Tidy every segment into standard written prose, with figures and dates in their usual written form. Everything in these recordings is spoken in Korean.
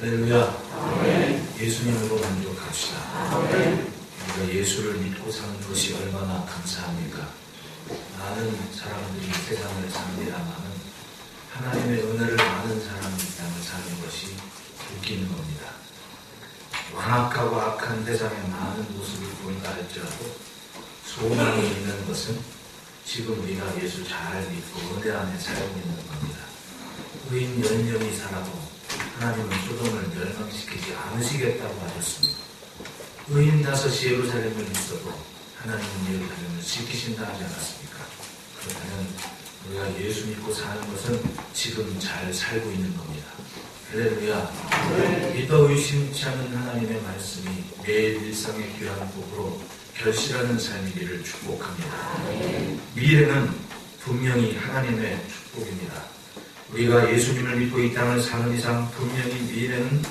할렐루야. 아멘. 예수님으로 만족합시다. 아멘. 우리가 예수를 믿고 사는 것이 얼마나 감사합니까? 많은 사람들이 세상을 삽니다마는 하나님의 은혜를 많은 사람이 이 땅을 사는 것이 웃기는 겁니다. 완악하고 악한 세상의 많은 모습을 보인다 할지라도 소망이 있는 것은 지금 우리가 예수 잘 믿고 은혜 안에 살고 있는 겁니다. 의인 연령이 살아도 하나님은 소돔을 멸망시키지 않으시겠다고 하셨습니다. 의인 다섯이 예루살렘을 있어도 하나님은 예루살렘을 지키신다 하지 않았습니까? 그렇다면 우리가 예수 믿고 사는 것은 지금 잘 살고 있는 겁니다. 할렐루야. 믿어 의심치 않는 하나님의 말씀이 매일 일상의 귀한 복으로 결실하는 삶이기를 축복합니다. 미래는 분명히 하나님의 축복입니다. 우리가 예수님을 믿고 이 땅을 사는 이상 분명히 미래는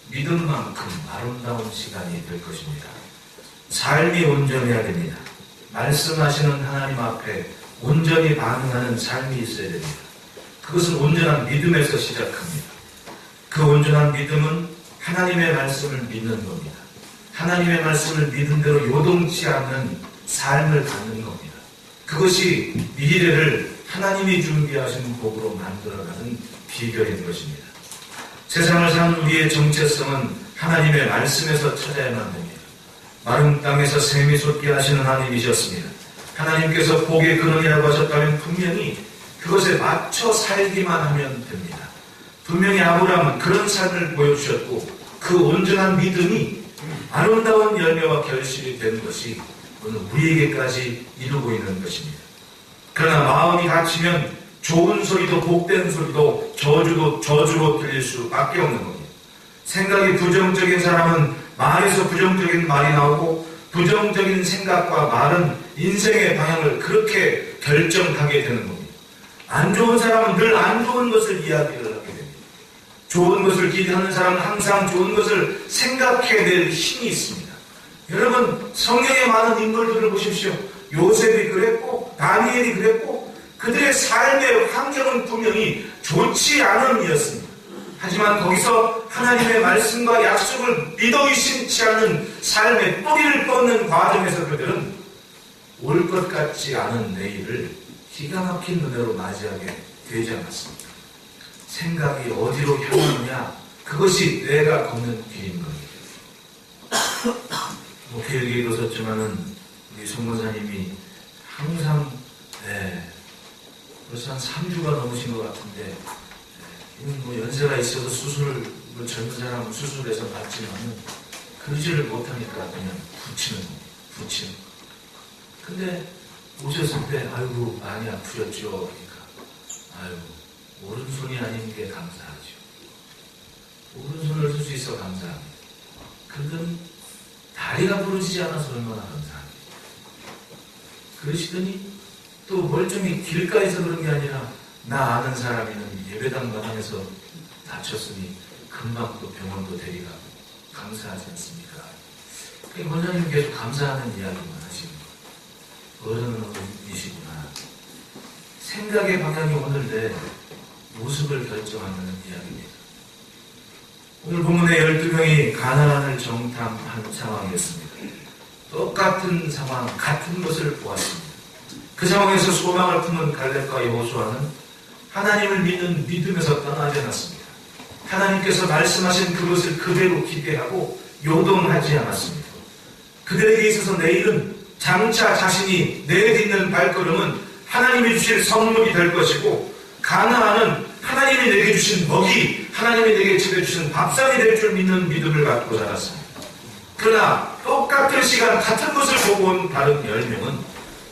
믿음만큼 아름다운 시간이 될 것입니다. 삶이 온전해야 됩니다. 말씀하시는 하나님 앞에 온전히 반응하는 삶이 있어야 됩니다. 그것은 온전한 믿음에서 시작합니다. 그 온전한 믿음은 하나님의 말씀을 믿는 겁니다. 하나님의 말씀을 믿은 대로 요동치 않는 삶을 갖는 겁니다. 그것이 미래를 하나님이 준비하신 복으로 만들어가는 비결인 것입니다. 세상을 사는 우리의 정체성은 하나님의 말씀에서 찾아야만 됩니다. 마른 땅에서 샘이 솟게 하시는 하나님이셨습니다. 하나님께서 복의 근원이라고 하셨다면 분명히 그것에 맞춰 살기만 하면 됩니다. 분명히 아브라함은 그런 삶을 보여주셨고 그 온전한 믿음이 아름다운 열매와 결실이 된 것이 오늘 우리에게까지 이루고 있는 것입니다. 그러나 마음이 닫히면 좋은 소리도 복된 소리도 저주로 들릴 수밖에 없는 겁니다. 생각이 부정적인 사람은 말에서 부정적인 말이 나오고 부정적인 생각과 말은 인생의 방향을 그렇게 결정하게 되는 겁니다. 안 좋은 사람은 늘 안 좋은 것을 이야기를 하게 됩니다. 좋은 것을 기대하는 사람은 항상 좋은 것을 생각해낼 힘이 있습니다. 여러분 성경의 많은 인물들을 보십시오. 요셉이 그랬고 다니엘이 그랬고 그들의 삶의 환경은 분명히 좋지 않음이었습니다. 하지만 거기서 하나님의 말씀과 약속을 믿어 의심치 않는 삶의 뿌리를 뻗는 과정에서 그들은 올 것 같지 않은 내일을 기가 막힌 은혜로 맞이하게 되지 않았습니다. 생각이 어디로 향하느냐 그것이 내가 걷는 길인 겁니다. 목회일기에도 썼지만은 우리 송권사님이 항상 벌써 한 3주가 넘으신 것 같은데 뭐 연세가 있어도 수술을 젊은 사람은 수술해서 받지만은 그러지를 못하니까 그냥 붙이는 거예요. 근데 오셨을 때 아이고 많이 아프셨죠. 그러니까 아이고 오른손이 아닌 게 감사하죠. 오른손을 쓸 수 있어 감사합니다. 그건 다리가 부러지지 않아서 얼마나 감사합니다. 그러시더니 또 멀쩡히 길가에서 그런 게 아니라 나 아는 사람이는 예배당 마당에서 다쳤으니 금방 또 병원도 데려가고 감사하지 않습니까? 그러니까 원장님 계속 감사하는 이야기만 하시는 거예요. 어른이시구나. 생각의 방향이 오늘 내 모습을 결정하는 이야기입니다. 오늘 본문의 12명이 가나안을 정탐한 상황이었습니다. 똑같은 상황, 같은 것을 보았습니다. 그 상황에서 소망을 품은 갈렙과 여호수아는 하나님을 믿는 믿음에서 떠나지 않았습니다. 하나님께서 말씀하신 그것을 그대로 기대하고 요동하지 않았습니다. 그들에게 있어서 내일은 장차 자신이 내딛는 발걸음은 하나님이 주실 선물이 될 것이고 가나안은 하나님이 내게 주신 먹이, 하나님이 내게 집에 주신 밥상이 될 줄 믿는 믿음을 갖고 살았습니다. 그러나 똑같은 시간 같은 것을 보고 온 다른 10명은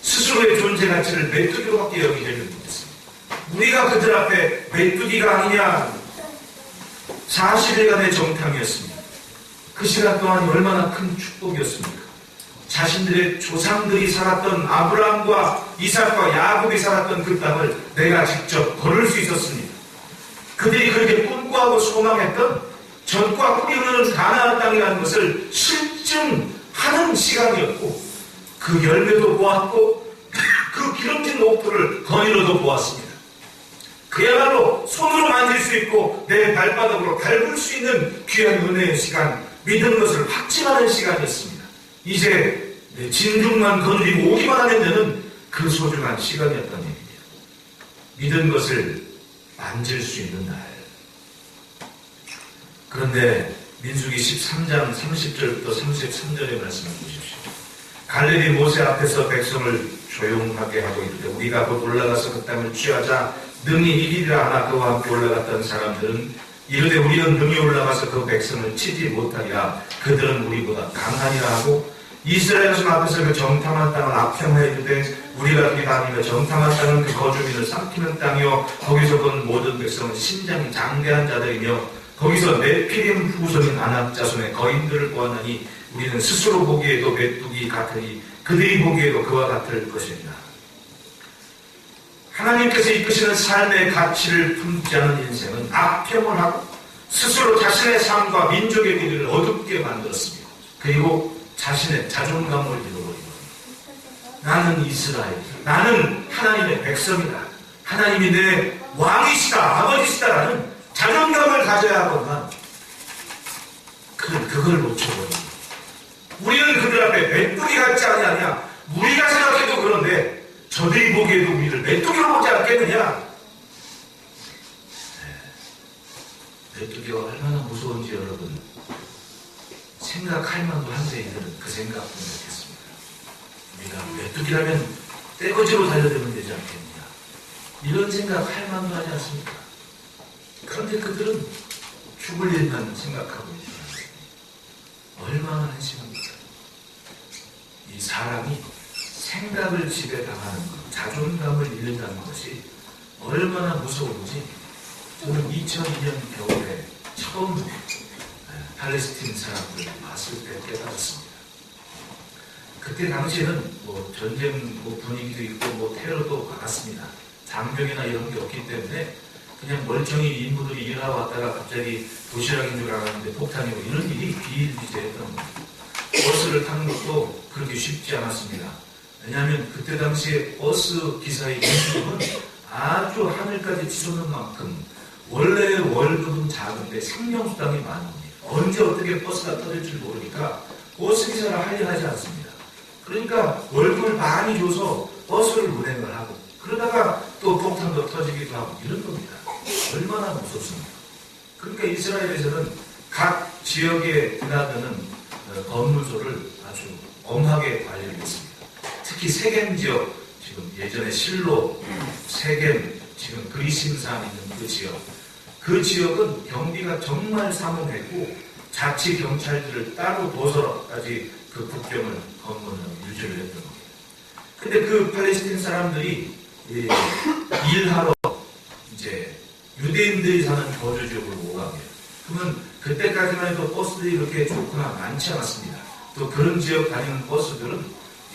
스스로의 존재 가치를 메뚜기로밖에 여기지 못했습니다. 우리가 그들 앞에 메뚜기가 아니냐 40일간의 정탐이었습니다. 그 시간 동안이 얼마나 큰 축복이었습니까? 자신들의 조상들이 살았던 아브라함과 이삭과 야곱이 살았던 그 땅을 내가 직접 걸을 수 있었습니다. 그들이 그렇게 꿈꾸고 소망했던 젖과 꿀이 흐르는 가나안 땅이라는 것을 실증하는 시간이었고 그 열매도 보았고 그 기름진 옥토를 거리로도 보았습니다. 그야말로 손으로 만질 수 있고 내 발바닥으로 밟을 수 있는 귀한 은혜의 시간, 믿은 것을 확증하는 시간이었습니다. 이제 내 진중만 건드리고 오기만 하면 되는 그 소중한 시간이었던 얘기입니다. 믿은 것을 만질 수 있는 날. 그런데 민수기 13장 30절부터 33절의 말씀을 보십시오. 갈렙이 모세 앞에서 백성을 조용하게 하고 이르되 우리가 곧 올라가서 그 땅을 취하자 능히 이기리라 하나 그와 함께 올라갔던 사람들은 이르되 우리는 능히 올라가서 그 백성을 치지 못하리라. 그들은 우리보다 강하니라 하고 이스라엘 성 앞에서 그 정탐한 땅을 악평하여 이르되 우리가 거기 다니며 정탐한 땅은 그 거주민을 삼키는 땅이요 거기서 본 모든 백성은 신장이 장대한 자들이며 거기서 네피림 후손인 아낙 자손의 거인들을 보았나니 우리는 스스로 보기에도 메뚜기 같으니 그들이 보기에도 그와 같을 것이니라. 하나님께서 이끄시는 삶의 가치를 품지 않은 인생은 악평을 하고 스스로 자신의 삶과 민족의 길을 어둡게 만들었습니다. 그리고 자신의 자존감을 잃어버리고 나는 이스라엘, 나는 하나님의 백성이다, 하나님이 내 왕이시다, 아버지시다라는 자존감을 가져야 하건만 그걸 놓쳐버립니다. 우리는 그들 앞에 메뚜기 같지 아니하냐. 우리가 생각해도 그런데 저들이 보기에도 우리를 메뚜기로 보지 않겠느냐. 메뚜기가 얼마나 무서운지 여러분 생각할 만도 한데 이들은 그 생각도 못했습니다. 우리가 메뚜기라면 떼거지로 달려들면 되지 않겠느냐. 이런 생각할 만도 하지 않습니까? 그런데 그들은 죽을 일만 생각하고 있습니다. 얼마나 한심합니까? 이 사람이 생각을 지배당하는 것, 자존감을 잃는다는 것이 얼마나 무서운지 저는 2002년 겨울에 처음 팔레스틴 사람들을 봤을 때 깨달았습니다. 그때 당시에는 전쟁 분위기도 있고 테러도 많았습니다. 장벽이나 이런 게 없기 때문에 그냥 멀쩡히 인부들이 일하러 왔다가 갑자기 도시락인 줄 알았는데 폭탄이 오고 이런 일이 비일비재했던 겁니다. 버스를 타는 것도 그렇게 쉽지 않았습니다. 왜냐하면 그때 당시에 버스 기사의 임금은 아주 하늘까지 치솟는 만큼 원래 월급은 작은데 생명수당이 많은 겁니다. 언제 어떻게 버스가 터질 줄 모르니까 버스 기사를 할 일 하지 않습니다. 그러니까 월급을 많이 줘서 버스를 운행을 하고 그러다가 또 폭탄도 터지기도 하고 이런 겁니다. 얼마나 무섭습니까? 그러니까 이스라엘에서는 각 지역에 드나드는 건물소를 아주 엄하게 관리를 했습니다. 특히 세겜 지역, 지금 예전에 실로, 세겜, 지금 그리심산 있는 그 지역은 경비가 정말 삼엄했고 자치 경찰들을 따로 둬서까지 그 국경을 건물을 유지를 했던 겁니다. 근데 그 팔레스틴 사람들이 일하러 이제 유대인들이 사는 거주 지역으로 오갑니다. 그러면 그때까지만 해도 버스들이 이렇게 좋거나 많지 않았습니다. 또 그런 지역 다니는 버스들은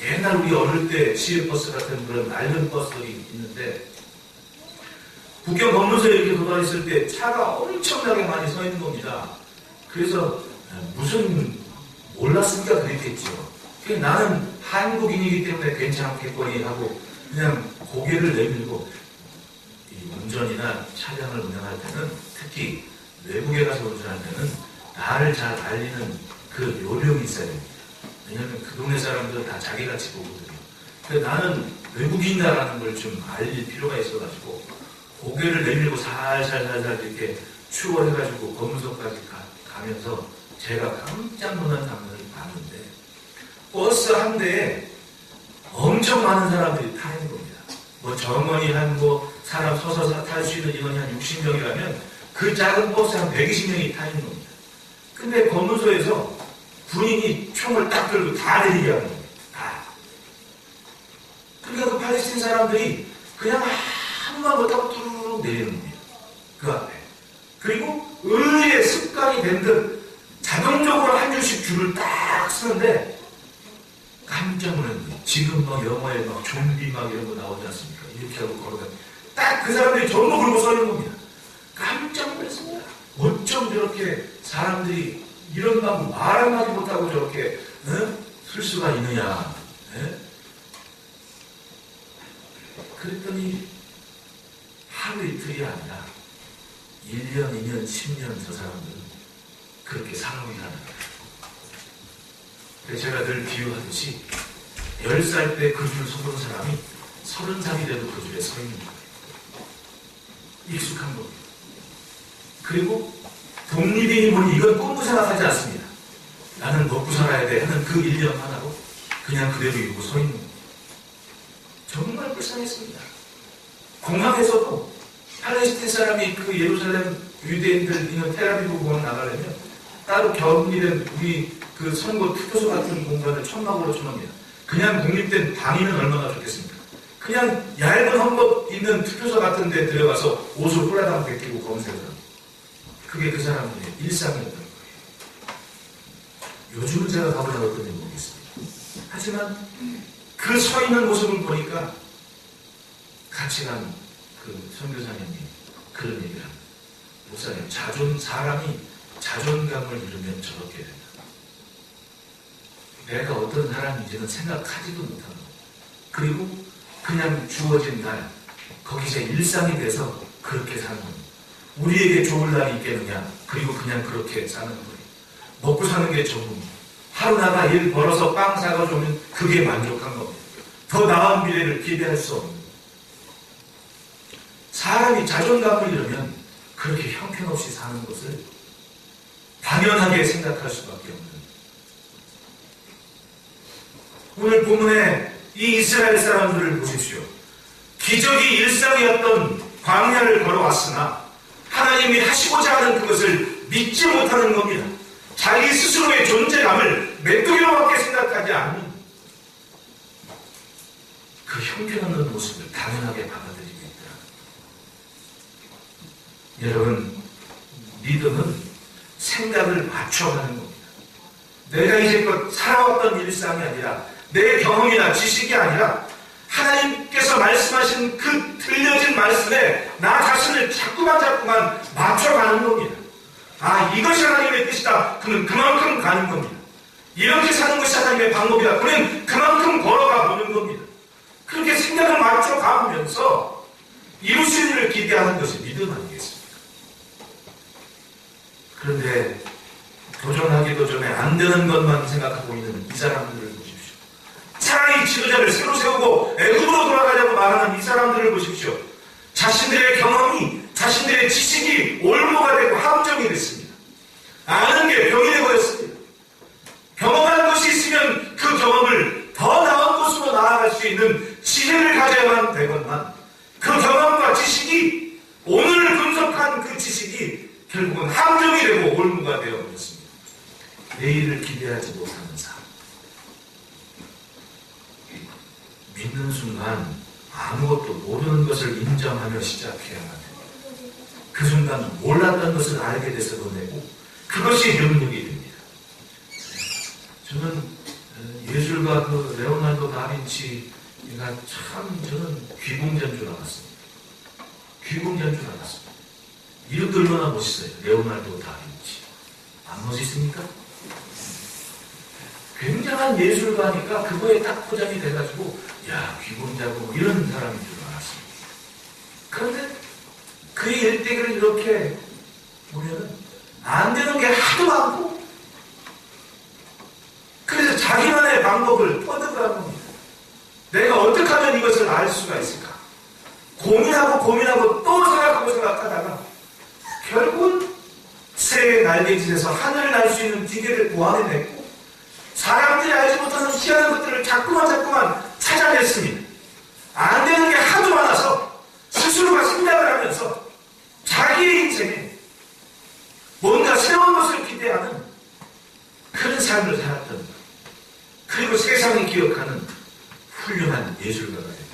옛날 우리 어릴 때 시외버스 같은 그런 낡은 버스들이 있는데 국경 건너서 이렇게 돌아있을 때 차가 엄청나게 많이 서 있는 겁니다. 그래서 무슨 몰랐으니까 그랬겠죠. 나는 한국인이기 때문에 괜찮겠거니 하고 그냥 고개를 내밀고 이 운전이나 차량을 운행할 때는 특히 외국에 가서 운전할 때는 나를 잘 알리는 그 요령이 있어야 됩니다. 왜냐하면 그 동네 사람들은 다 자기같이 보거든요. 근데 나는 외국인이다라는 걸 좀 알릴 필요가 있어가지고 고개를 내밀고 살살살살 이렇게 추월해가지고 검문소까지 가면서 제가 깜짝 놀란 장면을 봤는데 버스 한 대에 엄청 많은 사람들이 타 있는 겁니다. 정원이 사람 서서 탈 수 있는 인원이 한 60명이라면 그 작은 버스에 한 120명이 타 있는 겁니다. 근데 검문소에서 군인이 총을 딱 들고 다 내리게 하는 겁니다. 다. 그러니까 그 팔레스틴 사람들이 그냥 아무말 못하고 뚜루룩 내리는 겁니다. 그 앞에. 그리고 의리의 습관이 된 듯 자동적으로 한 줄씩 줄을 딱 쓰는데 깜짝 놀랐는 거예요. 지금 영화에 좀비 이런 거 나오지 않습니까? 이렇게 하고 걸어가면 딱 그 사람들이 전부 그러고 서 있는 겁니다. 깜짝 놀랐습니다. 어쩜 저렇게 사람들이 이런 방법 말 한마디 못하고 저렇게 쓸 수가 있느냐. 그랬더니 하루 이틀이 아니라 1년, 2년, 10년 저 사람들은 그렇게 살아오기라는 거예요. 그래서 제가 늘 비유하듯이 10살 때 그 줄 서본 사람이 30살이 돼도 그 줄에 서 있는 거예요. 익숙한 겁니다. 그리고 독립이니 뭐니 이건 꿈도 생각하지 않습니다. 나는 먹고 살아야 돼 하는 그 1년 하나로 그냥 그대로 이러고 서 있는 겁니다. 정말 불쌍했습니다. 공항에서도 팔레스틴 사람이 그 예루살렘 유대인들 있는 텔아비브 공항 나가려면 따로 격리된 우리 그 선거 투표소 같은 공간을 천막으로 쳐놓습니다. 그냥 독립된 방이면 얼마나 좋겠습니까? 그냥 얇은 헝겊 있는 투표소 같은 데 들어가서 옷을 홀라당 벗기고 검색을 합니다. 그게 그 사람들의 일상이었던 거예요. 요즘은 제가 가보자 어떤지 모르겠습니다. 하지만 그 서 있는 모습을 보니까 같이 간 그 선교사님이 그런 얘기를 합니다. 목사님, 사람이 자존감을 잃으면 저렇게 된다. 내가 어떤 사람인지는 생각하지도 못하는 거. 그리고 그냥 주어진 날, 거기 제 일상이 돼서 그렇게 사는 겁니다. 우리에게 좋을 날이 있겠느냐? 그리고 그냥 그렇게 사는 거예요. 먹고 사는 게 전부입니다. 하루 나가 일 벌어서 빵 사가지고 오면 그게 만족한 겁니다. 더 나은 미래를 기대할 수 없는 겁니다. 사람이 자존감을 잃으면 그렇게 형편없이 사는 것을 당연하게 생각할 수밖에 없는 겁니다. 오늘 본문에 이 이스라엘 사람들을 보십시오. 기적이 일상이었던 광야를 걸어왔으나 하나님이 하시고자 하는 그것을 믿지 못하는 겁니다. 자기 스스로의 존재감을 메뚜기로밖에 생각하지 않는 그 형편없는 모습을 당연하게 받아들이고 있다. 여러분, 믿음은 생각을 맞춰가는 겁니다. 내가 이제껏 살아왔던 일상이 아니라 내 경험이나 지식이 아니라 하나님께서 말씀하신 그 들려진 말씀에 나 자신을 자꾸만 맞춰가는 겁니다. 아, 이것이 하나님의 뜻이다. 그러면 그만큼 가는 겁니다. 이렇게 사는 것이 하나님의 방법이다. 그러면 그만큼 걸어가 보는 겁니다. 그렇게 생각을 맞춰가면서 이루신 일을 기대하는 것이 믿음 아니겠습니까? 그런데 도전하기도 전에 안 되는 것만 생각하고 있는 이 사람들을 보십시오. 차라리 지도자를 새로 세우고 애굽으로 돌아가자고 말하는 이 사람들을 보십시오. 자신들의 경험이, 자신들의 지식이 올무가 되고 함정이 됐습니다. 아는 게 병이 되어버렸습니다. 경험하는 것이 있으면 그 경험을 더 나은 곳으로 나아갈 수 있는 지혜를 가져야만 되건만 그 경험과 지식이, 오늘 분석한 그 지식이 결국은 함정이 되고 올무가 되어버렸습니다. 내일을 기대하지 못하는 삶. 믿는 순간 아무것도 모르는 것을 인정하며 시작해야만 됩니다. 그 순간 몰랐던 것을 알게 돼서 보내고 그것이 능력이 됩니다. 저는 예술가 그 레오나르도 다빈치가 참 저는 귀공자인 줄 알았습니다. 귀공자인 줄 알았습니다. 이름도 얼마나 멋있어요. 레오나르도 다빈치. 안 멋있습니까? 굉장한 예술가니까 그거에 딱 포장이 돼가지고 야, 귀공자고 뭐 이런 사람인 줄 알았습니다. 그런데 그의 일대기를 이렇게 보면은 안 되는 게 하도 많고 그래서 자기만의 방법을 뻗어가는 겁니다. 내가 어떻게 하면 이것을 알 수가 있을까? 고민하고 또 생각하다가 결국은 새의 날개짓에서 하늘을 날 수 있는 기계를 보완해냈고 사람들이 알지 못하는 희한한 것들을 자꾸만 찾아냈습니다. 안 되는 게 하도 많아서 스스로가 생각을 하면서 자기의 인생에 뭔가 새로운 것을 기대하는 그런 삶을 살았던 것. 그리고 세상이 기억하는 훌륭한 예술가가 됩니다.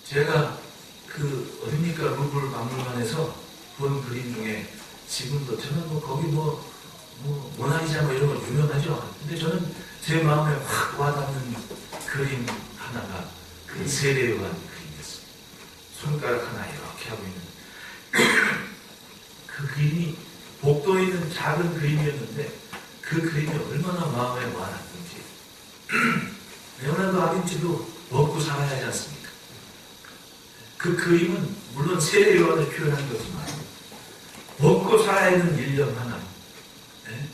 제가 그 어딥니까 루블 박물관에서 본 그림 중에 지금도 저는 거기 모나리자 이런 거 유명하죠. 근데 저는 제 마음에 확 와닿는 그림 하나가 그 세례요한 그림이었습니다. 손가락 하나 이렇게 하고 있는 그 그림이 복도에 있는 작은 그림이었는데 그 그림이 얼마나 마음에 와닿는지. 레오나르도 다빈치도 먹고 살아야 하지 않습니까? 그 그림은 물론 세례 요한을 표현한 거지만 먹고 살아야 하는 일념 하나, 네?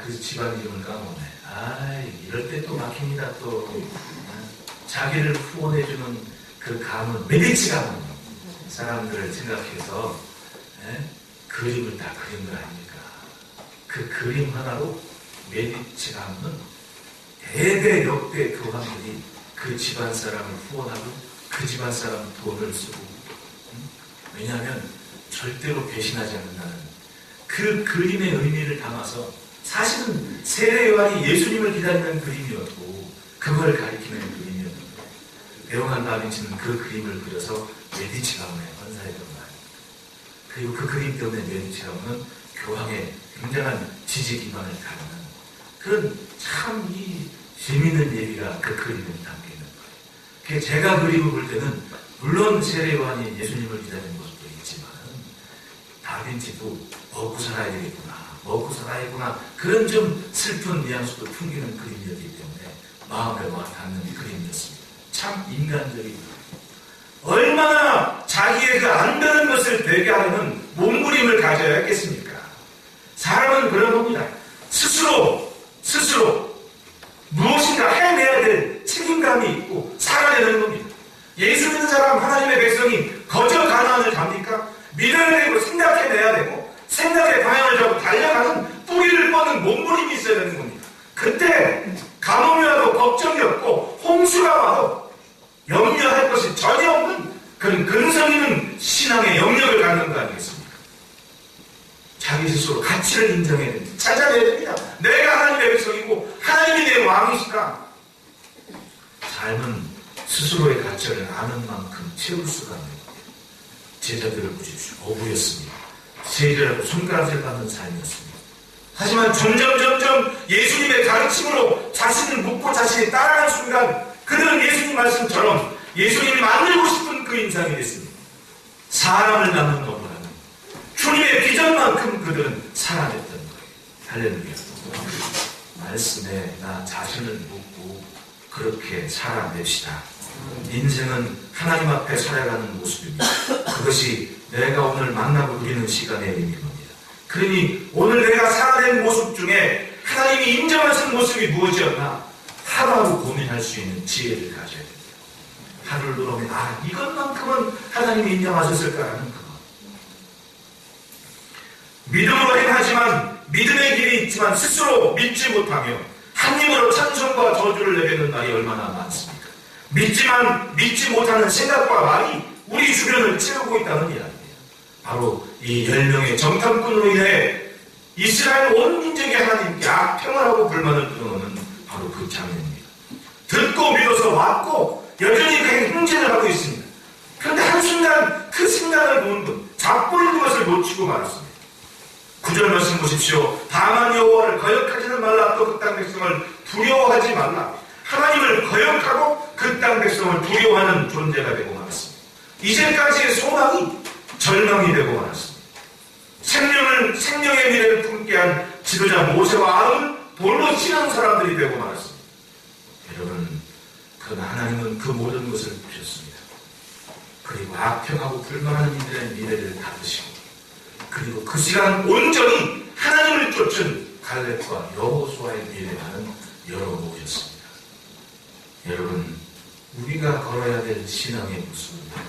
그 집안 이름을 까먹네. 이럴 때 또 막힙니다. 또 자기를 후원해주는 그 가문, 메디치 가문 사람들을 생각해서 그림을 다 그린 거 아닙니까? 그 그림 하나로 메디치 가문은 대대 역대 교황들이 그 집안 사람을 후원하고 그 집안 사람 돈을 쓰고, 왜냐하면 절대로 배신하지 않는다는 그 그림의 의미를 담아서, 사실은 세례 요한이 예수님을 기다리는 그림이었고 그걸 가리키는 그림이었는데 레오나르도 다빈치는 그 그림을 그려서 메디치 가문에 헌사했던 말입니다. 그리고 그 그림 때문에 메디치 가문은 교황의 굉장한 지지 기반을 갖는 그런 참 재미있는 얘기가 그 그림에 담겨 있는 거예요. 제가 그림을 볼 때는 물론 세례 요한이 예수님을 기다리는 모습도 있지만 다빈치도 먹고 살아야 되겠구나, 먹고 살아야겠구나, 그런 좀 슬픈 뉘앙스도 풍기는 그림이었기 때문에 마음에 와 닿는 그림이었습니다. 참 인간적인, 얼마나 자기의 그 안 되는 것을 되게 하려는 몸부림을 가져야 했겠습니까? 사람은 그런 겁니다. 스스로 무엇인가 해내야 될 책임감이 있고 살아야 되는 겁니다. 예수 믿는 사람, 하나님의 백성이 거저 가나안을 갑니까? 믿어야 되고 생각해내야 되고 생각의 방향을 잡고 달려가는 뿌리를 뻗는 몸부림이 있어야 되는 겁니다. 그때 가뭄이 와도 걱정이 없고 홍수가 와도 염려할 것이 전혀 없는 그런 근성 있는 신앙의 영역을 갖는 거 아니겠습니까? 자기 스스로 가치를 인정해야 됩니다. 찾아내야 됩니다. 내가 하나님의 백성이고 하나님이 내 왕이시다. 삶은 스스로의 가치를 아는 만큼 채울 수가 없는 겁니다. 제자들을 보십시오. 어부였습니다. 세일이라도 손가락질 받는 삶이었습니다. 하지만 점점 예수님의 가르침으로 자신을 묻고 자신이 따라가는 순간 그들은 예수님 말씀처럼 예수님이 만들고 싶은 그 인상이 됐습니다. 사람을 낳는 어부라는 주님의 비전만큼 그들은 살아냈던 거예요. 할렐루야. 말씀에 나 자신을 묻고 그렇게 살아냅시다. 인생은 하나님 앞에 살아가는 모습입니다. 그것이 내가 오늘 만나고 누리는 시간의 의미입니다. 그러니 오늘 내가 살아낸 모습 중에 하나님이 인정하신 모습이 무엇이었나 하루하루 고민할 수 있는 지혜를 가져야 됩니다. 하루를 돌아보면 이것만큼은 하나님이 인정하셨을까라는 것. 믿음으로 행하지만 믿음의 길이 있지만 스스로 믿지 못하며 한 입으로 찬송과 저주를 내뱉는 날이 얼마나 많습니까? 믿지만 믿지 못하는 생각과 말이 우리 주변을 채우고 있다는 이야기입니다. 바로 이 10명의 정탐꾼으로 인해 이스라엘 온 민족이 하나님께 악평을 하고 불만을 불어넣는 바로 그 장면입니다. 듣고 믿어서 왔고 여전히 그 행진을 하고 있습니다. 그런데 한순간 그 생각을 놓은 분, 잡고 있는 것을 놓치고 말았습니다. 9절 말씀 보십시오. 다만 여호와를 거역하지는 말라. 또 그 땅 백성을 두려워하지 말라. 하나님을 거역하고 그 땅 백성을 두려워하는 존재가 되고 말았습니다. 이제까지의 소망이 절망이 되고 말았습니다. 생명의 미래를 품게 한 지도자 모세와 아론을 돌로 치는 사람들이 되고 말았습니다. 여러분, 그러나 하나님은 그 모든 것을 보셨습니다. 그리고 악평하고 불만하는 이들의 미래를 닫으시고, 그리고 그 시간 온전히 하나님을 쫓은 갈렙과 여호수아의 미래만은 열어놓으셨습니다. 여러분, 우리가 걸어야 될 신앙의 모습은 바로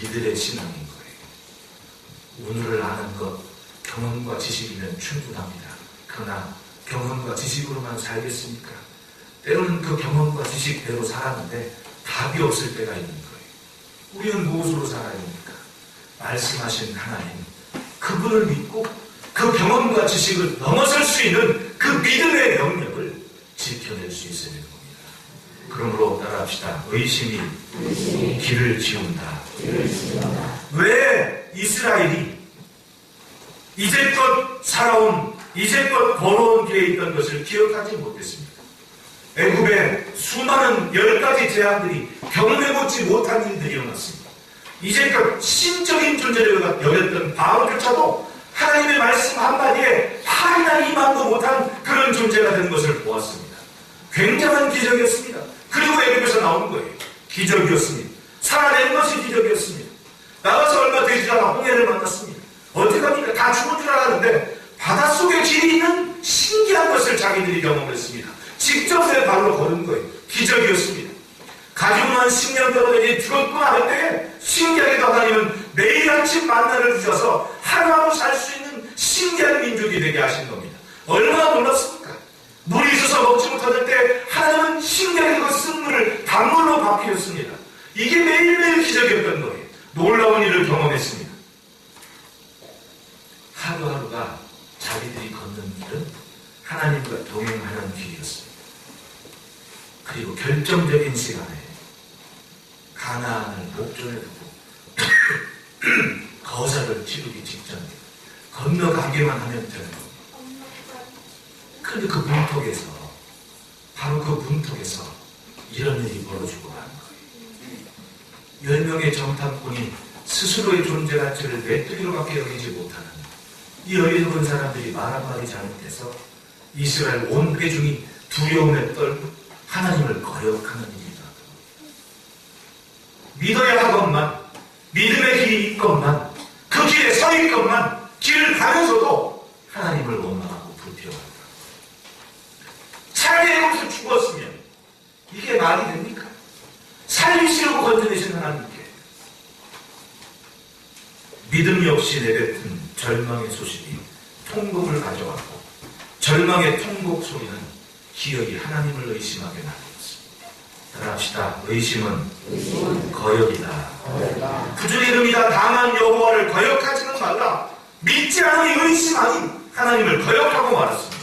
이들의 신앙인 거예요. 오늘을 아는 것, 경험과 지식이면 충분합니다. 그러나 경험과 지식으로만 살겠습니까? 때로는 그 경험과 지식대로 살았는데 답이 없을 때가 있는 거예요. 우리는 무엇으로 살아야 됩니까? 말씀하신 하나님, 그분을 믿고 그 경험과 지식을 넘어설 수 있는 그 믿음의 영역을 지켜낼 수 있어야 되는 겁니다. 그러므로 따라합시다. 의심이 길을 지운다. 왜 이스라엘이 이제껏 살아온, 이제껏 걸어온 길에 있던 것을 기억하지 못했습니다. 애굽에 수많은 10가지 재앙들이 경험해보지 못한 일들이 일어났습니다. 이제껏 신적인 존재를 여겼던 바로조차도 하나님의 말씀 한마디에 팔이나 이만도 못한 그런 존재가 된 것을 보았습니다. 굉장한 기적이었습니다. 그리고 애굽에서 나오는 거예요. 기적이었습니다. 살아낸 것이 기적이었습니다. 나가서 얼마 되지 않아 홍해를 만났습니다. 어떻게 합니까? 다 죽은 줄 알았는데 바닷속에 길이 있는 신기한 것을 자기들이 경험했습니다. 직접 내 발로 걸은 거예요. 기적이었습니다. 가지고 난 10년 동안 죽었구나 할 때에 신기하게도 하나님은 매일 아침 만나를 주셔서 하루하루 살 수 있는 신기한 민족이 되게 하신 겁니다. 얼마나 놀랐습니까? 물이 있어서 먹지 못할 때 하나님은 신기하게 그 쓴물을 단물로 바뀌었습니다. 이게 매일매일 기적이었던 거예요. 놀라운 일을 경험했습니다. 하루하루가 자기들이 걷는 길은 하나님과 동행하는 길이었습니다. 그리고 결정적인 시간에 가나안을 목전에 두고 거사를 치르기 직전에 건너가기만 하면 되는 겁니다. 그런데 그 문턱에서 바로 그 문턱에서 이런 일이 벌어지고 마는 거예요. 10명의 정탐꾼이 스스로의 존재 가치를 메뚜기로밖에 여기지 못하는 이 어리석은 사람들이 말 한마디 잘못해서 이스라엘 온 회중이 두려움에 떨고 하나님을 거역하는 일이다. 믿어야 하건만, 믿음의 길이 있건만, 그 길에 서 있건만, 길을 가면서도 하나님을 원망하고 불평한다. 차라리 애굽에서 죽었으면 이게 말이 됩니까? 살리시려고 건져내신 하나님께 믿음이 없이 내뱉은 절망의 소식이 통곡을 가져왔고 절망의 통곡 소리는 기어이 하나님을 의심하게 만들었습니다. 따라합시다. 의심은 거역이다. 부족의 이름이다. 다만 여호와를 거역하지는 말라. 믿지 않으니 의심하니 하나님을 거역하고 말았습니다.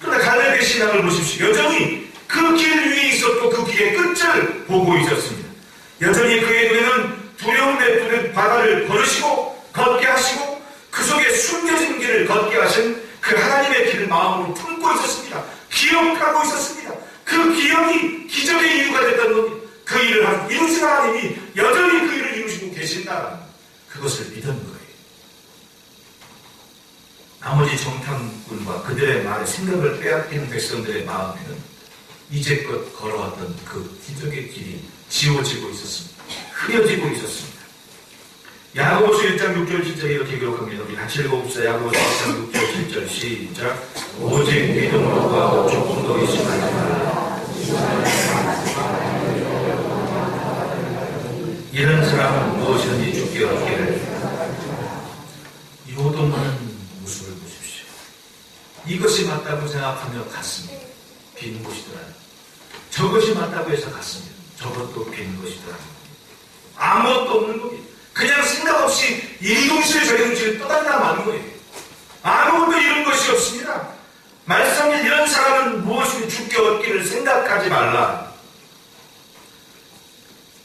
그러나 갈렙의 신앙을 보십시오. 여전히 그 길 위에 있었고 그 길의 끝을 보고 있었습니다. 여전히 그의 눈에는 두려움 내뿜는 바다를 걸으시고 걷게 하시고 그 속에 숨겨진 길을 걷게 하신 그 하나님의 길을 마음으로 품고 있었습니다. 기억하고 있었습니다. 그 기억이 기적의 이유가 됐던 겁니다. 그 일을 이루신 하나님이 여전히 그 일을 이루시고 계신다는 그것을 믿은 거예요. 나머지 정탐꾼과 그들의 말에 생각을 빼앗기는 백성들의 마음에는 이제껏 걸어왔던 그 기적의 길이 지워지고 있었습니다. 흐려지고 있었습니다. 야고보서 1장 6절 7절에 이렇게 기록합니다. 우리 같이 읽어봅시다. 야고보서 1장 6절 7절 시작. 오직 믿음으로가 조금도 의심하지 말라. 이런 사람은 무엇이든지 죽게 얻기를. 이 오동하는 모습을 보십시오. 이것이 맞다고 생각하며 갔습니다. 빈 곳이더라고요. 저것이 맞다고 해서 갔습니다. 저것도 빈 곳이더라고요. 아무것도 없는 겁니다. 그냥 생각 없이 이동실 저동실 떠다니다 마는 거예요. 아무것도 이런 것이 없습니다. 말씀에 이런 사람은 무엇이든 죽게 얻기를 생각하지 말라.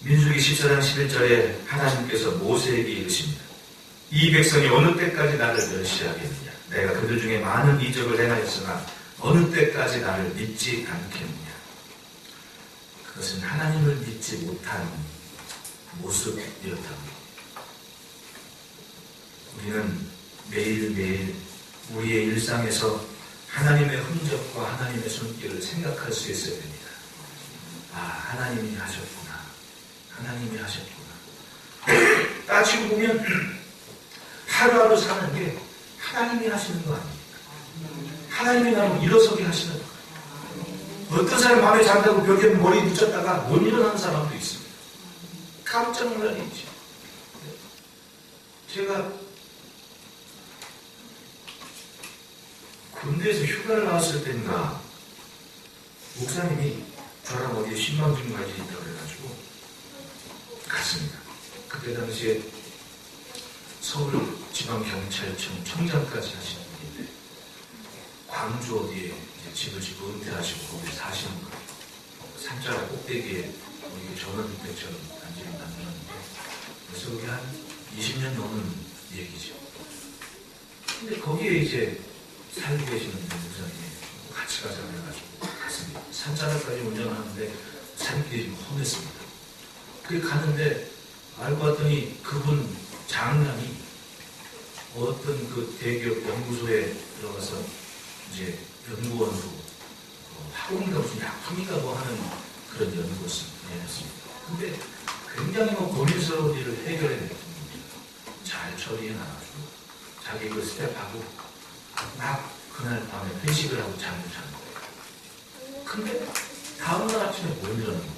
민수기 14장 11절에 하나님께서 모세에게 이르십니다. 이 백성이 어느 때까지 나를 멸시하겠느냐. 내가 그들 중에 많은 이적을 행하였으나 어느 때까지 나를 믿지 않겠느냐. 그것은 하나님을 믿지 못하는 모습이었답니다. 우리는 매일매일 우리의 일상에서 하나님의 흔적과 하나님의 손길을 생각할 수 있어야 됩니다. 아, 하나님이 하셨구나. 하나님이 하셨구나. 따지고 보면 하루하루 사는 게 하나님이 하시는 거 아닙니까? 하나님이 나를 일어서게 하시는 거예요. 어떤 사람 밤에 잔다고 벽에 머리 묻혔다가 못 일어나는 사람도 있습니다. 깜짝 놀랄 일이죠. 제가 군대에서 휴가를 나왔을 때인가 목사님이 저랑 어디에 신방진 가지 있다고 그래가지고 갔습니다. 그때 당시에 서울지방경찰청 청장까지 하시는 분인데 광주 어디에 이제 집을 짓고 은퇴하시고 거기 사시는 거예요. 산자락 꼭대기에 우리 전원주택처럼 단지를 만들었는데 그래서 그게 한 20년 넘은 얘기죠. 근데 거기에 이제 살고 계시는 목사님이 같이 가자고 해가지고 갔습니다. 산자락까지 운전하는데 산길이 좀 험했습니다. 그게 가는데 알고 봤더니 그분 장남이 어떤 그 대기업 연구소에 들어가서 이제 연구원으로 학원인가 무슨 약품인가 뭐 하는 그런 연구를 내렸습니다. 근데 굉장히 고민스러운 일을 해결해냈습니다. 잘 처리해놔가지고 자기 그 스텝하고 막 그날 밤에 회식을 하고 잠을 자는 거예요. 근데 다음날 아침에 뭘 일어나는 거예요?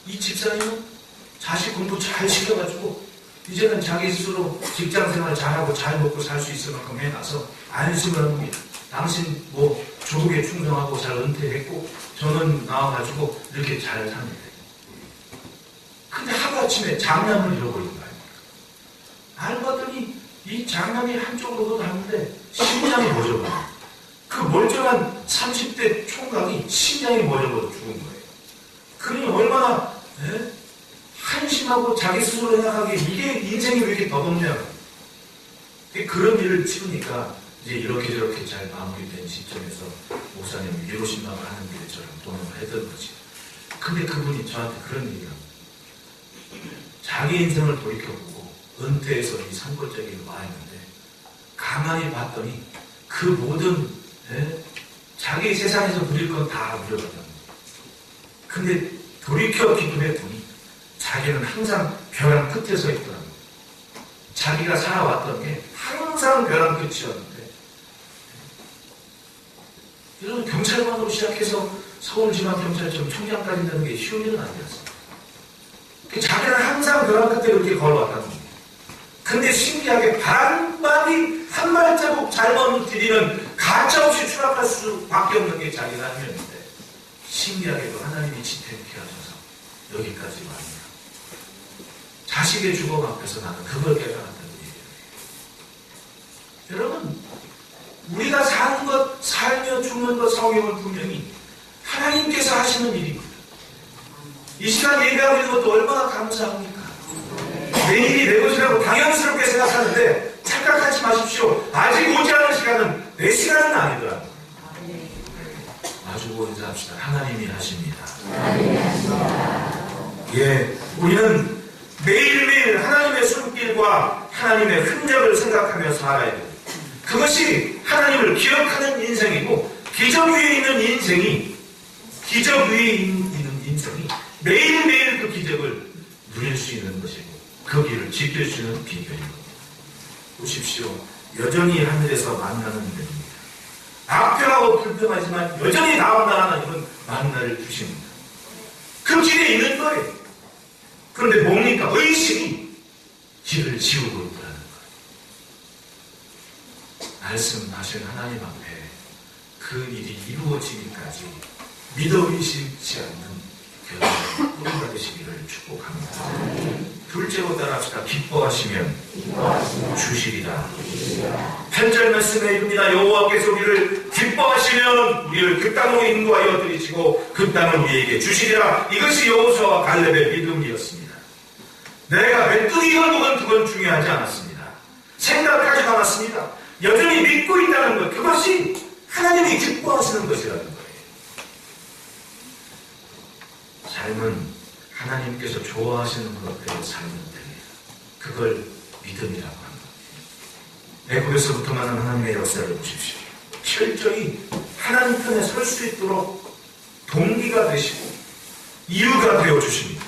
이 집사님은 자식 공부 잘 시켜가지고 이제는 자기 스스로 직장생활 잘하고 잘 먹고 살 수 있을 만큼 해놔서 안심을 합니다. 당신 뭐 조국에 충성하고 잘 은퇴했고 저는 나와가지고 이렇게 잘 삽니다. 근데 하루아침에 장남을 잃어버린 거예요. 알고 봤더니 이 장남이 한쪽으로 가는데 심장이 멎어버려요. 그 멀쩡한 30대 총각이 심장이 멎어버려 죽은 거예요. 그러니 얼마나 한심하고 자기 스스로 생각하기에 이게 인생이 왜 이렇게 더덥냐. 그런 일을 치르니까 이제 이렇게 저렇게 잘 마무리된 시점에서 목사님 위로신방을 하는 길에 저를 동행을 했던 거지. 근데 그분이 저한테 그런 얘기를 합니다. 자기 인생을 돌이켜보고 은퇴해서 이 산골짜기로 와 있는데 가만히 봤더니 그 모든 자기 세상에서 누릴 건 다 누려봤다는 거예요. 근데 돌이켜 기도해보니 자기는 항상 벼랑 끝에 서 있더라고요. 자기가 살아왔던 게 항상 벼랑 끝이었는데 이런 경찰관으로 시작해서 서울지방경찰청 총장까지 되는 게 쉬운 일은 아니었어요. 자기는 항상 벼랑 끝에 그렇게 걸어왔다는 거예요. 근데 신기하게 한마디 한 발자국 잘못 디디는 가차없이 추락할 수밖에 없는 게 자기가 아니었는데 신기하게도 하나님이 지탱케 하셔서 여기까지 왔네요. 자식의 죽음 앞에서 나는 그걸 깨달았다는 얘기예요. 여러분, 우리가 사는 것, 살며 죽는 것, 성경은 분명히 하나님께서 하시는 일입니다. 이 시간 예배하고 있는 것도 얼마나 감사합니까? 내일이 내 것이라고 당연스럽게 생각하는데 착각하지 마십시오. 아직 오지 않은 시간은 내 시간은 아니더라. 마주보고 인사합시다. 하나님이 하십니다. 예, 우리는 매일매일 하나님의 손길과 하나님의 흔적을 생각하며 살아야 돼요. 그것이 하나님을 기억하는 인생이고 기적 위에 있는 인생이 매일매일 그 기적을 누릴 수 있는 것이고 그 길을 지킬 수 있는 비결인 겁니다. 보십시오. 여전히 하늘에서 만나는 일입니다. 악평하고 불평하지만 여전히 나온다는 하나님은 만나를 주십니다. 그 길에 있는 거예요. 그런데 뭡니까? 의심이 길을 지우고 있다는 거예요. 말씀하신 하나님 앞에 그 일이 이루어지기까지 믿어 의심치 않는 결과를 뿌리받으시기를 축복합니다. 둘째로 따라합시다. 기뻐하시면 주시리라. 8절 말씀에 이릅니다. 여호와께서 우리를 기뻐하시면 우리를 그 땅으로 인도하여 들이시고 그 땅을 우리에게 주시리라. 이것이 여호수아와 갈렙의 믿음이었습니다. 내가 메뚜기 결국은 그건 중요하지 않았습니다. 생각하지 않았습니다. 여전히 믿고 있다는 것, 그것이 하나님이 기뻐하시는 것이라는 거예요. 삶은 하나님께서 좋아하시는 것대로 살면 됩니다. 그걸 믿음이라고 합니다. 애굽에서부터 나는 하나님의 역사를 보십시오. 철저히 하나님 편에 설 수 있도록 동기가 되시고 이유가 되어주십니다.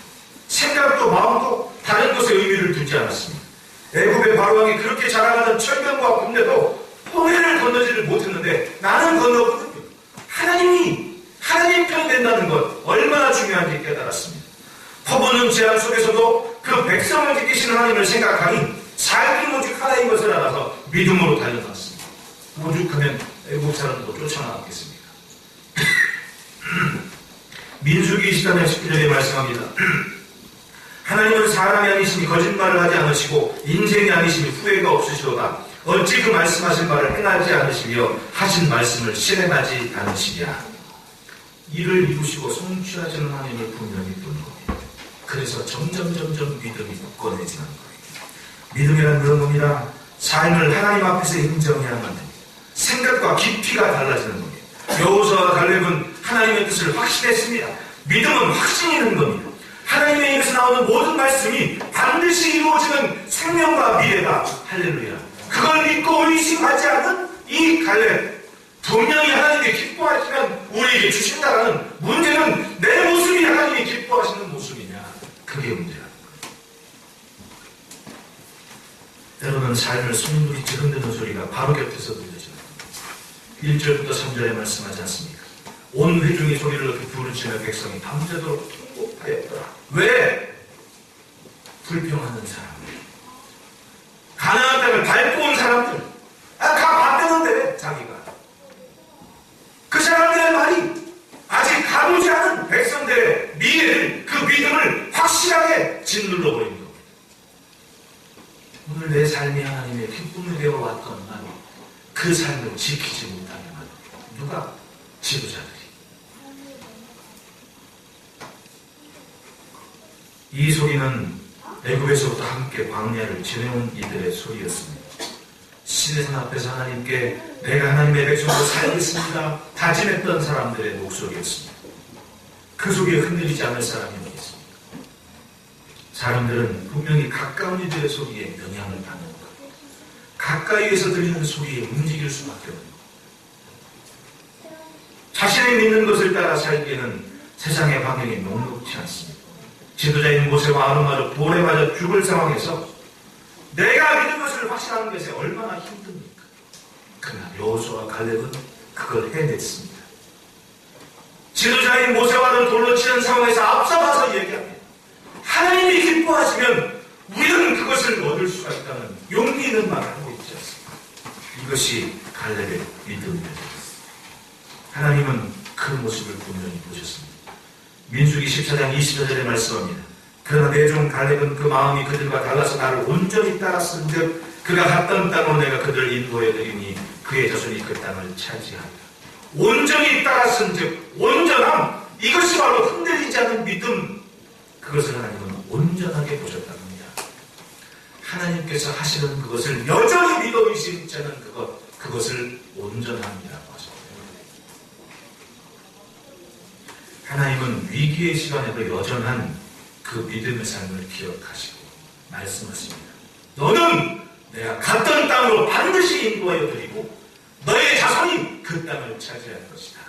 생각도 마음도 다른 것에 의미를 두지 않았습니다. 애굽의 바로왕이 그렇게 자랑하는 철병과 군대도 홍해를 건너지를 못했는데 나는 건너거든요. 하나님 편 된다는 것 얼마나 중요한지 깨달았습니다. 퍼부는 제한 속에서도 그 백성을 지키시는 하나님을 생각하니 살길 오직 하나인 것을 알아서 믿음으로 달려났습니다. 오죽하면 애국 사람도 쫓아나왔겠습니까? 민수기 20장 19절에 말씀합니다. 하나님은 사람이 아니시니 거짓말을 하지 않으시고 인생이 아니시니 후회가 없으시도다. 어찌 그 말씀하신 바를 행하지 않으시며 하신 말씀을 실행하지 않으시랴. 이를 이루시고 성취하시는 하나님을 분명히 보는 겁니다. 그래서 점점 믿음이 굳건해지는 거예요. 믿음이란 그런 겁니다. 삶을 하나님 앞에서 인정해야만 됩니다. 생각과 깊이가 달라지는 겁니다. 여호수아와 갈렙은 하나님의 뜻을 확신했습니다. 믿음은 확신이 있는 겁니다. 하나님의 입에서 나오는 모든 말씀이 반드시 이루어지는 생명과 미래다. 할렐루야. 그걸 믿고 의심하지 않는 이 갈렙, 분명히 하나님께 기뻐하시면 우리에게 주신다라는 문제는 내 모습이 하나님이 기뻐하시는 모습이냐? 그게 문제야. 때로는 삶을 손부리치 흔드는 소리가 바로 곁에서 들려져요. 1절부터 3절에 말씀하지 않습니까? 온 회중이 소리를 높이 부르짖으며 백성이 밤새도록 통곡하였더라. 왜? 불평하는 사람들, 가나안 땅을 밟고 온 사람들, 다 봤대는데 자기가 그 사람들의 말이 아직 가보지 않은 백성들의 미래를, 그 믿음을 확실하게 짓눌러 버린 겁니다. 오늘 내 삶이 하나님의 기쁨이 되어왔건만 그 삶을 지키지 못하면 누가? 지도자들이. 이 소리는 애굽에서부터 함께 광야를 지내온 이들의 소리였습니다. 신의 산 앞에서 하나님께 내가 하나님의 백성으로 살겠습니다 다짐했던 사람들의 목소리였습니다. 그 속에 흔들리지 않을 사람이 어디 있습니까? 사람들은 분명히 가까운 이들의 소리에 영향을 받는 것, 가까이에서 들리는 소리에 움직일 수밖에 없는 것. 자신이 믿는 것을 따라 살기에는 세상의 환경이 녹록지 않습니다. 지도자인 모세와 아론마저 돌에 맞아 죽을 상황에서 내가 믿는 것을 확신하는 것이 얼마나 힘듭니까? 그러나 여호수아와 갈렙은 그걸 해냈습니다. 지도자인 모세와 아론 돌로 치는 상황에서 앞서가서 얘기합니다. 하나님이 기뻐하시면 우리는 그것을 얻을 수가 있다는 용기 있는 말을 하고 있지 않습니까? 이것이 갈렙의 믿음입니다. 하나님은 그 모습을 분명히 보셨습니다. 민수기 14장 24절에 말씀합니다. 그러나 내 종 갈렙은 그 마음이 그들과 달라서 나를 온전히 따랐은즉 그가 갔던 땅으로 내가 그들을 인도해드리니 그의 자손이 그 땅을 차지하리라. 온전히 따랐은즉 온전함, 이것이 바로 흔들리지 않는 믿음, 그것을 하나님은 온전하게 보셨다는 겁니다. 하나님께서 하시는 그것을 여전히 믿어 의심치 않은 그것을 온전함이라고 하십니다. 하나님은 위기의 시간에도 여전한 그 믿음의 삶을 기억하시고 말씀하십니다. 너는 내가 갔던 땅으로 반드시 인도하여 드리고 너의 자손이 그 땅을 차지할 것이다.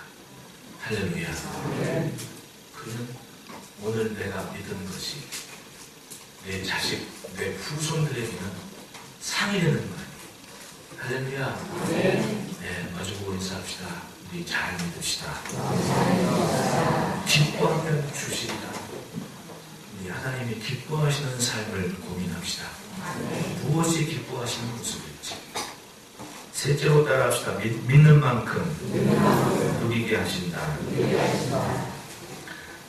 할렐루야. 그는 오늘 내가 믿은 것이 내 자식, 내 후손들에게는 상이 되는 거예요. 할렐루야. 네, 마주보고 인사합시다. 우리 잘 믿읍시다. 기뻐하면 주시리라. 우리 하나님이 기뻐하시는 삶을 고민합시다. 무엇이 기뻐하시는 모습일지. 셋째로 따라합시다. 믿는 만큼 누리게 하신다.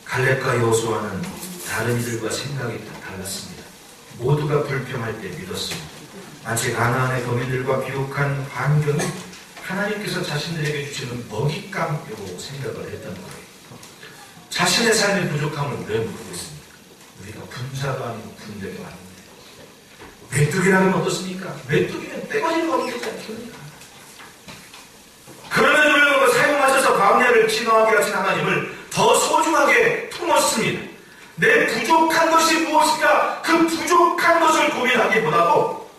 갈렙과 여호수아는 다른 이들과 생각이 달랐습니다. 모두가 불평할 때 믿었습니다. 마치 가나안의 거민들과 비옥한 환경이 하나님께서 자신들에게 주시는 먹잇감으로 생각을 했던 거예요. 자신의 삶의 부족함을 왜 모르겠습니까? 우리가 분사가 아니고 분대가 아닌데 메뚜기라면 어떻습니까? 메뚜기는 떼거지는 거 없겠지 않습니까? 그럼에도 불구하고 사용하셔서 광야를 진화하게 하신 하나님을 더 소중하게 품었습니다. 내 부족한 것이 무엇일까? 그 부족한 것을 고민하기보다도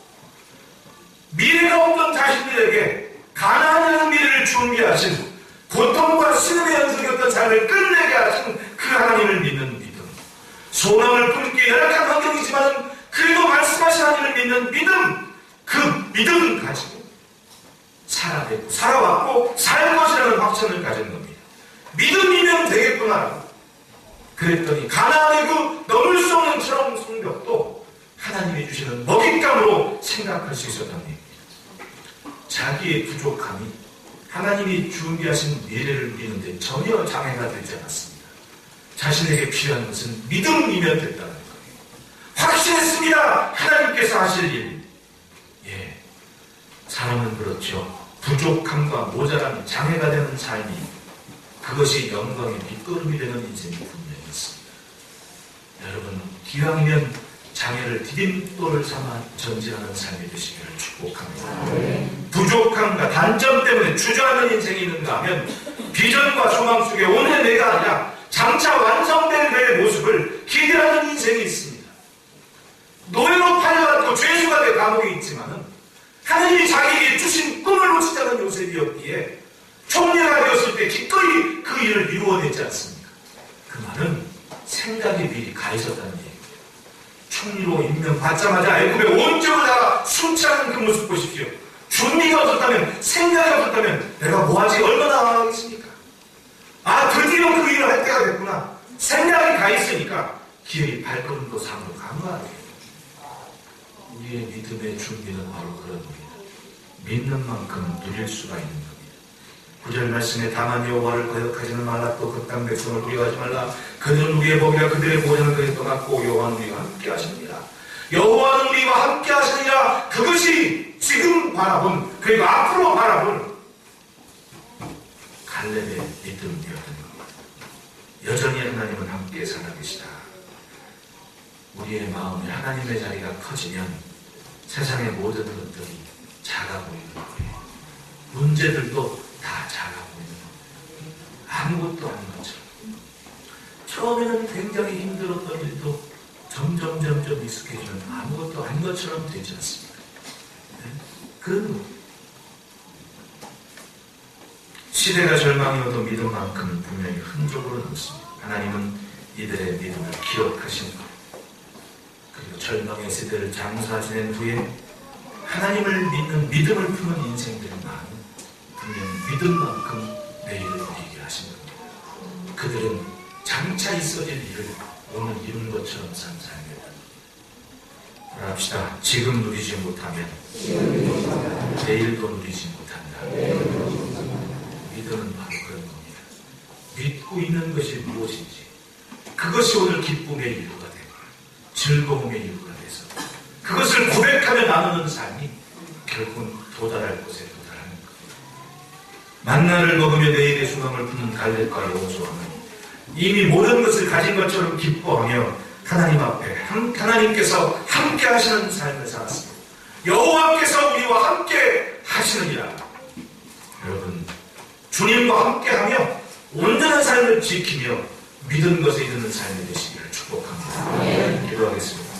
미래가 없던 자신들에게 가나안이라는 미래를 준비하신, 고통과 신음의 연속이었던 삶을 끝내게 하신 그 하나님을 믿는 믿음, 소망을 품기 열악한 환경이지만 그래도 말씀하신 하나님을 믿는 믿음, 그 믿음을 가지고 살아왔고 살 것이라는 확신을 가진 겁니다. 믿음이면 되겠구나. 그랬더니 가나안의 그 넘을 수 없는 처럼 성벽도 하나님이 주시는 먹잇감으로 생각할 수 있었던 겁니다. 자기의 부족함이 하나님이 준비하신 미래를 누리는데 전혀 장애가 되지 않았습니다. 자신에게 필요한 것은 믿음이면 됐다는 거예요. 확신했습니다. 하나님께서 하실 일. 예, 사람은 그렇죠. 부족함과 모자람이 장애가 되는 삶이, 그것이 영광의 밑거름이 되는 인생이 분명히 있습니다. 여러분, 기왕이면 장애를 디딤돌을 삼아 전진하는 삶이 되시기를 축복합니다. 부족함과 단점 때문에 주저하는 인생이 있는가 하면 비전과 소망 속에 오늘 내가 아니라 장차 완성될 내 모습을 기대하는 인생이 있습니다. 노예로 팔려갔고 죄수가 돼 감옥에 있지만은 하나님이 자기에게 주신 꿈을 놓치지 않은 요셉이었기에 총리가 되었을 때 기꺼이 그 일을 이루어내지 않습니까? 그 말은 생각이 미리 가 있었다는 얘기입니다. 총리로 임명받자마자 애굽의 온 지역을 다 순찰하는 그 모습 보십시오. 준비가 없었다면, 생각이 없었다면 내가 뭐하지 얼마나 하겠습니까? 아, 드디어 그 일을 할 때가 됐구나. 생각이 가 있으니까 기어이 발걸음도 상으로 간 거 아니에요. 우리의 믿음의 준비는 바로 그런 겁니다. 믿는 만큼 누릴 수가 있는 겁니다. 9절 말씀에 다만 여호와를 거역하지는 말라. 또 그 땅 백성을 두려워하지 말라. 그들은 우리의 복이라. 그들의 보호자는 그에 떠났고 여호와는 우리와 함께 하시느니라. 여호와는 우리와 함께 하시느니라. 그것이 지금 바라본, 그리고 앞으로 바라본 갈렙의 믿음이었던 겁니다. 여전히 하나님은 함께 살아계시다. 우리의 마음에 하나님의 자리가 커지면 세상의 모든 것들이 작아 보이는 거예요. 문제들도 다 작아 보이는 거예요. 아무것도 아닌 것처럼. 처음에는 굉장히 힘들었던 일도 점점 익숙해지면 아무것도 아닌 것처럼 되지 않습니다. 네? 그런 거. 시대가 절망이어도 믿음만큼은 분명히 흔적으로 남습니다. 하나님은 이들의 믿음을 기억하신 것. 그리고 절망의 세대를 장사 지낸 후에 하나님을 믿는 믿음을 품은 인생들이 많은 분명히 믿음만큼 내일을 누리게 하신 겁니다. 그들은 장차 있어질 일을 오늘 이룬 것처럼 산 삶이다. 말합시다. 지금 누리지 못하면 내일도 누리지 못한다. 믿음은 바로 그런 겁니다. 믿고 있는 것이 무엇인지 그것이 오늘 기쁨의 이유가 되고 즐거움의 이유가 돼서 그것을 고백하며 나누는 삶이 결국은 도달할 곳에 도달하는 겁니다. 만나를 먹으며 내일의 소망을 품는 갈렙과 여호수아는 이미 모든 것을 가진 것처럼 기뻐하며 하나님 앞에 하나님께서 함께 하시는 삶을 살았습니다. 여호와께서 우리와 함께 하시느니라. 여러분, 주님과 함께하며 온전한 삶을 지키며 믿은 것에 이르는 삶이 되시기를 축복합니다. 기도하겠습니다.